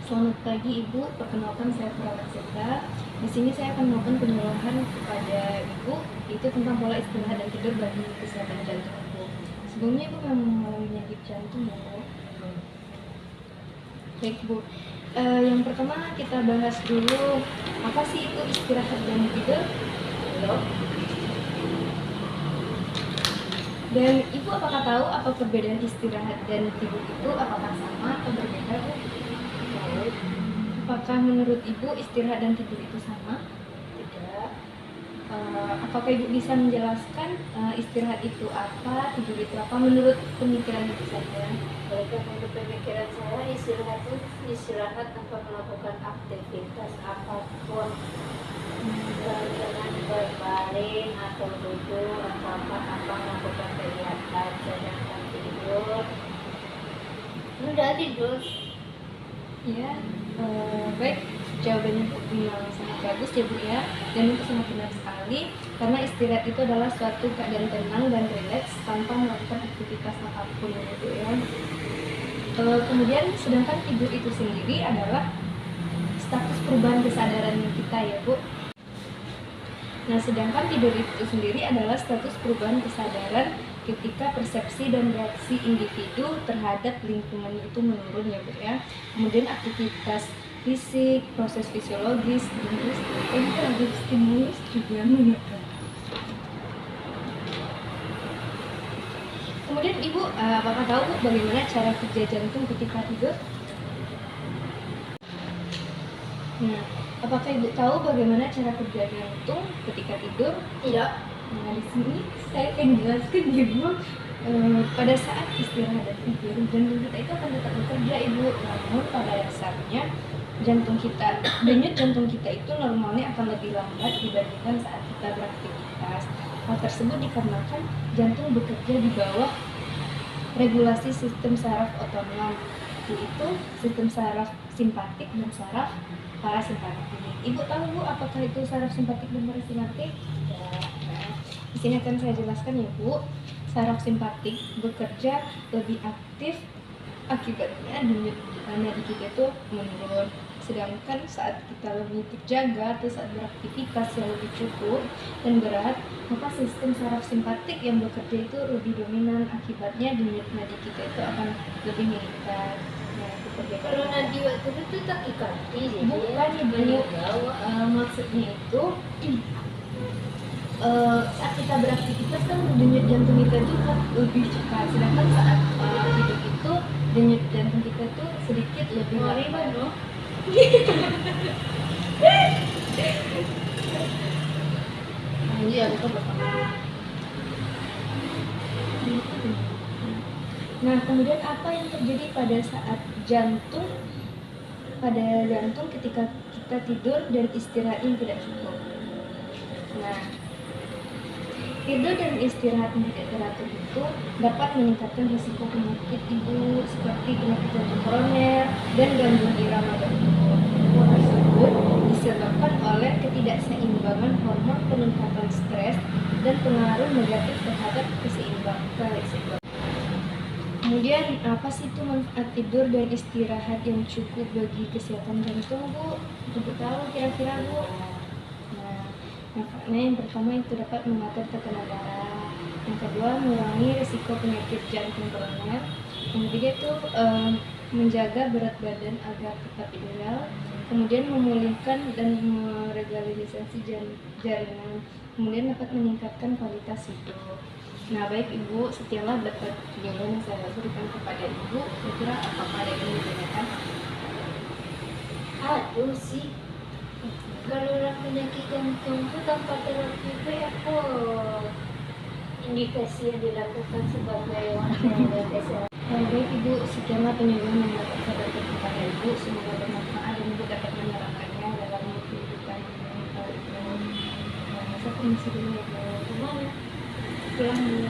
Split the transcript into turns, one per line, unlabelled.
Selamat pagi Ibu, perkenalkan saya Perawat Seta. Di sini saya akan melakukan penyuluhan kepada Ibu, yaitu tentang pola istirahat dan tidur bagi kesehatan jantung Ibu. Sebelumnya Ibu memang mengalami penyakit jantung ya Bu? Baik Bu, yang pertama kita bahas dulu apa sih itu istirahat dan tidur? Halo? Dan Ibu apakah tahu apa perbedaan istirahat dan tidur itu? Apakah sama atau berbeda Bu? Apakah menurut Ibu istirahat dan tidur itu sama? Tidak. Apakah Ibu bisa menjelaskan istirahat itu apa, tidur itu apa menurut pemikiran Ibu saja?
Menurut pemikiran saya, istirahat itu istirahat tanpa melakukan aktivitas apapun, dengan berbaring atau duduk atau apa melakukan kegiatan. Sedangkan tidur, udah tidur.
Ya, baik, jawabannya Bu memang sangat bagus ya Bu ya, dan itu sangat benar sekali karena istirahat itu adalah suatu keadaan tenang dan rileks tanpa melakukan aktivitas apapun ya Bu ya. Kemudian sedangkan tidur itu sendiri adalah status perubahan kesadaran kita ya Bu. Nah, sedangkan tidur itu sendiri adalah status perubahan kesadaran ketika persepsi dan reaksi individu terhadap lingkungan itu menurun ya Bu ya. Kemudian aktivitas fisik, proses fisiologis, stimulus juga menurun. Kemudian Ibu, apakah tahu Bu bagaimana cara kerja jantung ketika tidur? Nah, apakah Ibu tahu bagaimana cara kerja jantung ketika tidur?
Tidak.
Nah, di sini saya akan jelaskan ya Bu. Pada saat istirahat dan tidur, jantung kita itu akan tetap bekerja Ibu. Namun pada dasarnya denyut jantung kita itu normalnya akan lebih lambat dibandingkan saat kita beraktivitas. Hal tersebut dikarenakan jantung bekerja di bawah regulasi sistem saraf otonom, yaitu sistem saraf simpatik dan saraf parasimpatik. Ibu tahu Bu apakah itu saraf simpatik dan parasimpatik? Ya. Nah, di sini akan saya jelaskan ya Bu. Saraf simpatik bekerja lebih aktif, akibatnya denyut nadi kita itu menurun. Sedangkan saat kita lebih terjaga atau saat beraktivitas yang lebih cukup dan berat, maka sistem saraf simpatik yang bekerja itu lebih dominan, akibatnya denyut nadi kita itu akan lebih meningkat. Nah,
Kalau nadi waktu itu takikardi,
bukan Ibu, maksudnya itu saat kita beraktivitas kan denyut jantung kita itu lebih cepat, sedangkan saat tidur itu denyut jantung kita itu sedikit lebih lambat.
Iya, betul.
Nah, kemudian apa yang terjadi pada saat jantung ketika kita tidur dan istirahat yang tidak cukup? Nah, tidur dan istirahat yang tidak teratur itu dapat meningkatkan risiko penyakit Ibu seperti penyakit jantung koroner dan gangguan irama jantung. Hal tersebut disebabkan oleh ketidakseimbangan hormon peningkatan stres dan pengaruh negatif terhadap keseimbangan. Kemudian apa sih itu manfaat tidur dan istirahat yang cukup bagi kesehatan jantung Bu? Ibu tahu kira-kira Bu? Nah, manfaatnya yang pertama itu dapat mengatur tekanan darah, yang kedua mengurangi risiko penyakit jantung koroner, yang ketiga itu menjaga berat badan agar tetap ideal, kemudian memulihkan dan meregularisasi jaringan, kemudian dapat meningkatkan kualitas hidup. Nah, baik Ibu, setelah dapat jawaban yang saya berikan kepada Ibu, kira-kira apakah ada yang ditanyakan?
Aduh sih, kalau orang penyakit jantung itu tanpa terapi itu apa indikasi yang dilakukan sebagai wanita kesehatan?
Baik Ibu, sekianlah penyuluhan yang dapat saya berikan kepada Ibu. Semoga bermanfaat dan Ibu dapat menerapkannya dalam kehidupan Ibu. Saya permisi dulu ya Bu.
Gimana?
Pulang dulu.